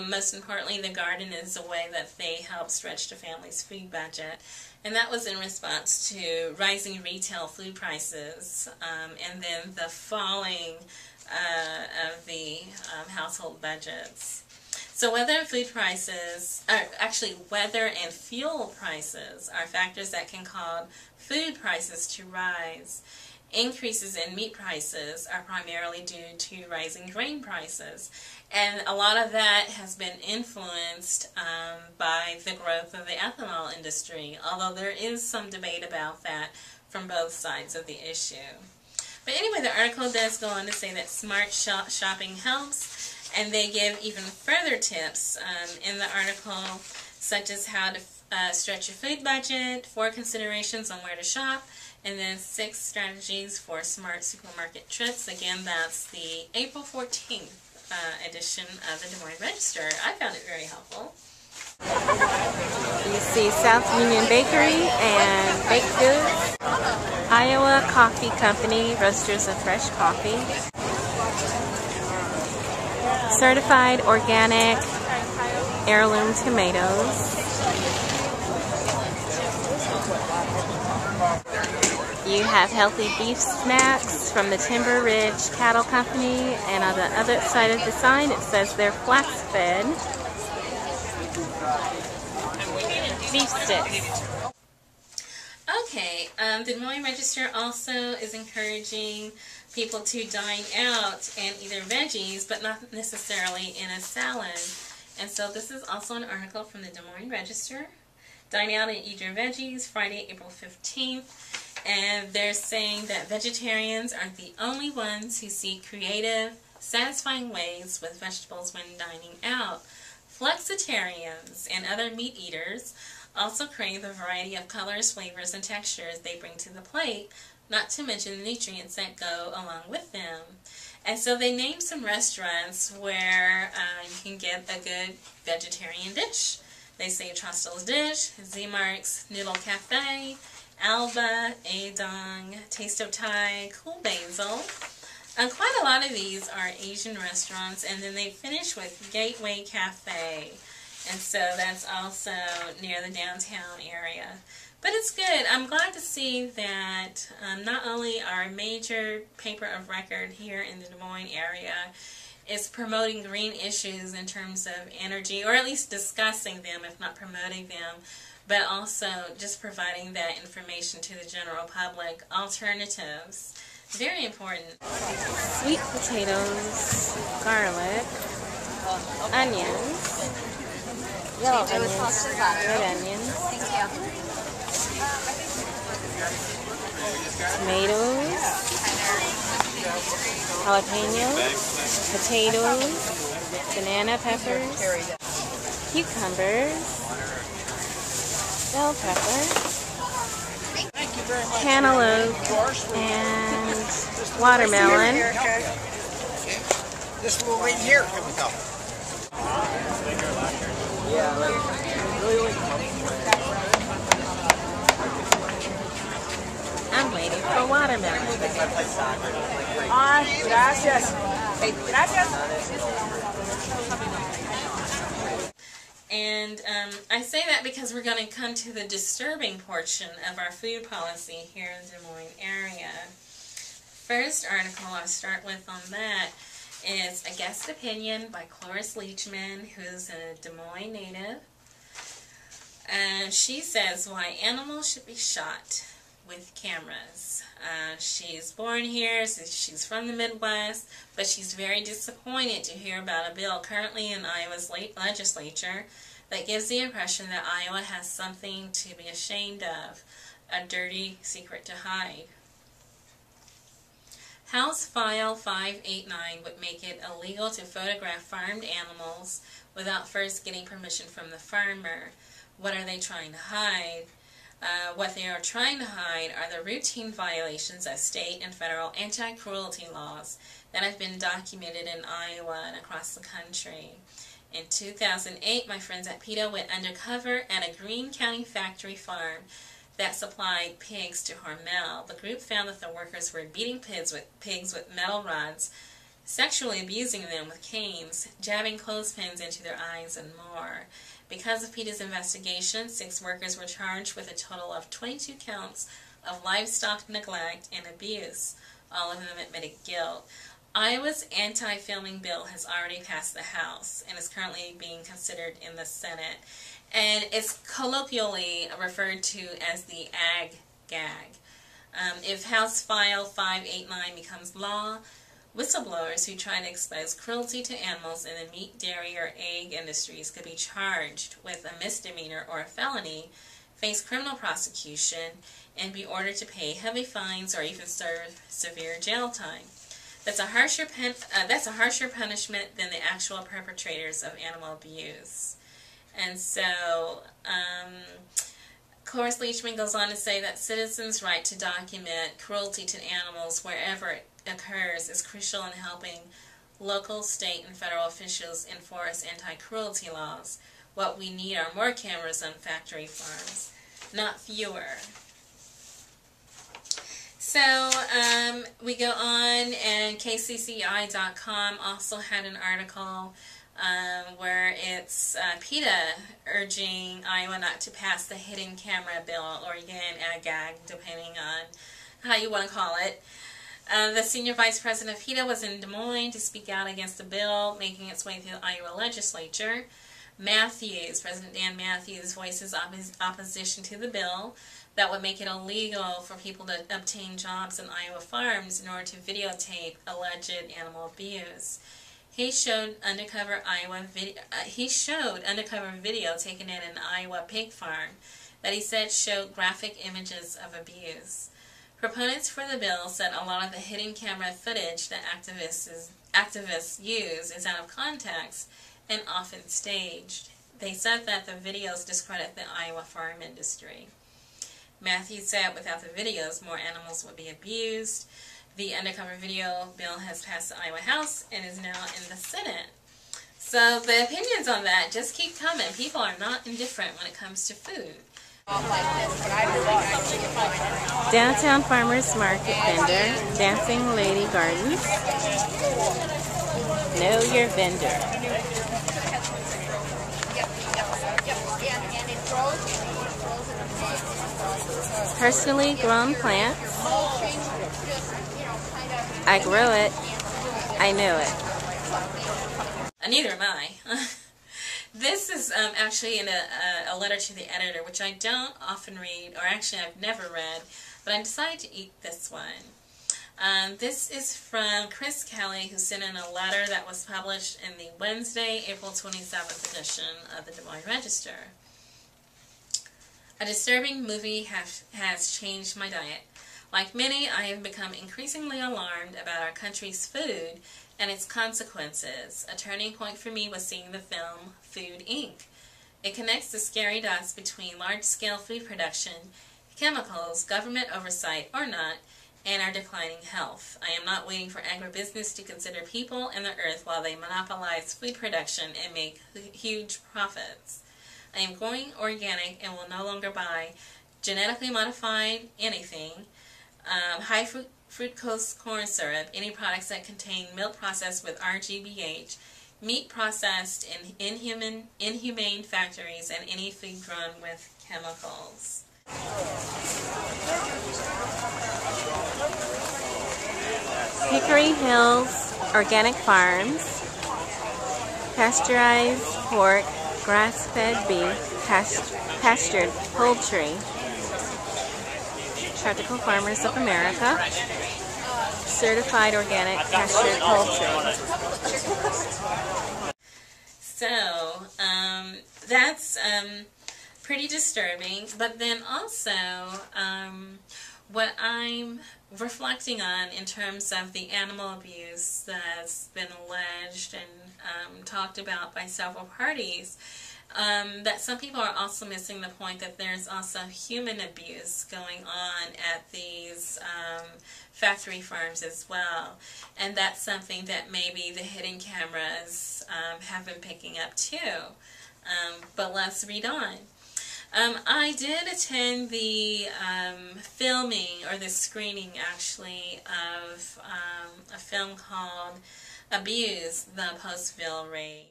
Most importantly, the garden is a way that they help stretch the family's food budget. And that was in response to rising retail food prices and then the falling of the household budgets. So weather and food prices, actually weather and fuel prices are factors that can cause food prices to rise. Increases in meat prices are primarily due to rising grain prices. And a lot of that has been influenced by the growth of the ethanol industry, although there is some debate about that from both sides of the issue. But anyway, the article does go on to say that smart shopping helps, and they give even further tips in the article, such as how to stretch your food budget, 4 considerations on where to shop, and then 6 strategies for smart supermarket trips. Again, that's the April 14th edition of the Des Moines Register. I found it very helpful. You see South Union Bakery and Baked Goods, Iowa Coffee Company, roasters of fresh coffee, certified organic heirloom tomatoes, you have healthy beef snacks from the Timber Ridge Cattle Company, and on the other side of the sign it says they're flax-fed beef sticks. Okay, the Des Moines Register also is encouraging people to dine out and eat their veggies, but not necessarily in a salad. And so this is also an article from the Des Moines Register. Dine out and eat your veggies, Friday, April 15th. And they're saying that vegetarians aren't the only ones who seek creative, satisfying ways with vegetables when dining out. Flexitarians and other meat eaters also crave the variety of colors, flavors, and textures they bring to the plate, not to mention the nutrients that go along with them. And so they name some restaurants where you can get a good vegetarian dish. They say Trostel's Dish, Z-Mark's Noodle Cafe, Alba, Adong, Taste of Thai, Cool Basil. Quite a lot of these are Asian restaurants, and then they finish with Gateway Cafe. And so that's also near the downtown area. But it's good. I'm glad to see that not only our major paper of record here in the Des Moines area is promoting green issues in terms of energy, or at least discussing them, if not promoting them, but also just providing that information to the general public, alternatives. Very important. Sweet potatoes, garlic, onions, yellow onions, red onions, tomatoes, jalapenos, potatoes, banana peppers, cucumbers, bell pepper, cantaloupe, and watermelon. This little lady here can we help? I'm waiting for watermelon. Gracias. Gracias. And I say that because we're going to come to the disturbing portion of our food policy here in the Des Moines area. First article I'll start with on that is a guest opinion by Cloris Leachman, who's a Des Moines native. And she says why animals should be shot with cameras. She's born here, so she's from the Midwest, but she's very disappointed to hear about a bill currently in Iowa's legislature that gives the impression that Iowa has something to be ashamed of, a dirty secret to hide. House File 589 would make it illegal to photograph farmed animals without first getting permission from the farmer. What are they trying to hide? What they are trying to hide are the routine violations of state and federal anti-cruelty laws that have been documented in Iowa and across the country. In 2008, my friends at PETA went undercover at a Greene County factory farm that supplied pigs to Hormel. The group found that the workers were beating pigs with metal rods sexually abusing them with canes, jabbing clothespins into their eyes, and more. Because of PETA's investigation, 6 workers were charged with a total of 22 counts of livestock neglect and abuse. All of them admitted guilt. Iowa's anti-filming bill has already passed the House and is currently being considered in the Senate. And it's colloquially referred to as the ag-gag. If House File 589 becomes law, whistleblowers who try to expose cruelty to animals in the meat, dairy, or egg industries could be charged with a misdemeanor or a felony, face criminal prosecution, and be ordered to pay heavy fines or even serve severe jail time. That's a harsher punishment than the actual perpetrators of animal abuse. And so, Cloris Leachman goes on to say that citizens' right to document cruelty to animals wherever it occurs is crucial in helping local, state, and federal officials enforce anti-cruelty laws. What we need are more cameras on factory farms, not fewer. So we go on, and KCCI.com also had an article where it's PETA urging Iowa not to pass the hidden camera bill, or again, ag-gag, depending on how you want to call it. The senior vice president of PETA was in Des Moines to speak out against the bill making its way through the Iowa legislature. President Dan Matthews voices opposition to the bill that would make it illegal for people to obtain jobs in Iowa farms in order to videotape alleged animal abuse. He showed undercover video taken at an Iowa pig farm that he said showed graphic images of abuse. Proponents for the bill said a lot of the hidden camera footage that activists use is out of context and often staged. They said that the videos discredit the Iowa farm industry. Matthews said without the videos, more animals would be abused. The undercover video bill has passed the Iowa House and is now in the Senate. So the opinions on that just keep coming. People are not indifferent when it comes to food. Downtown Farmers Market vendor, Dancing Lady Gardens. Know your vendor. Personally grown plants. I grow it. I know it. Neither am I. This is actually in a letter to the editor, which I don't often read, or actually I've never read, but I decided to eat this one. This is from Chris Kelly, who sent in a letter that was published in the Wednesday, April 27th edition of the Des Moines Register. A disturbing movie has changed my diet. Like many, I have become increasingly alarmed about our country's food and its consequences. A turning point for me was seeing the film Food, Inc. It connects the scary dots between large-scale food production, chemicals, government oversight or not, and our declining health. I am not waiting for agribusiness to consider people and the earth while they monopolize food production and make huge profits. I am going organic and will no longer buy genetically modified anything, high fructose corn syrup, any products that contain milk processed with RGBH, meat processed in inhumane factories, and any food grown with chemicals. Hickory Hills Organic Farms, pasteurized pork, grass-fed beef, pastured poultry. Practical Farmers of America, certified organic pastured poultry. So, that's pretty disturbing, but then also what I'm reflecting on in terms of the animal abuse that's been alleged and talked about by several parties, that some people are also missing the point that there's also human abuse going on at these factory farms as well, and that's something that maybe the hidden cameras have been picking up too. But let's read on. I did attend the filming, or the screening actually, of a film called abuse the Postville Raid.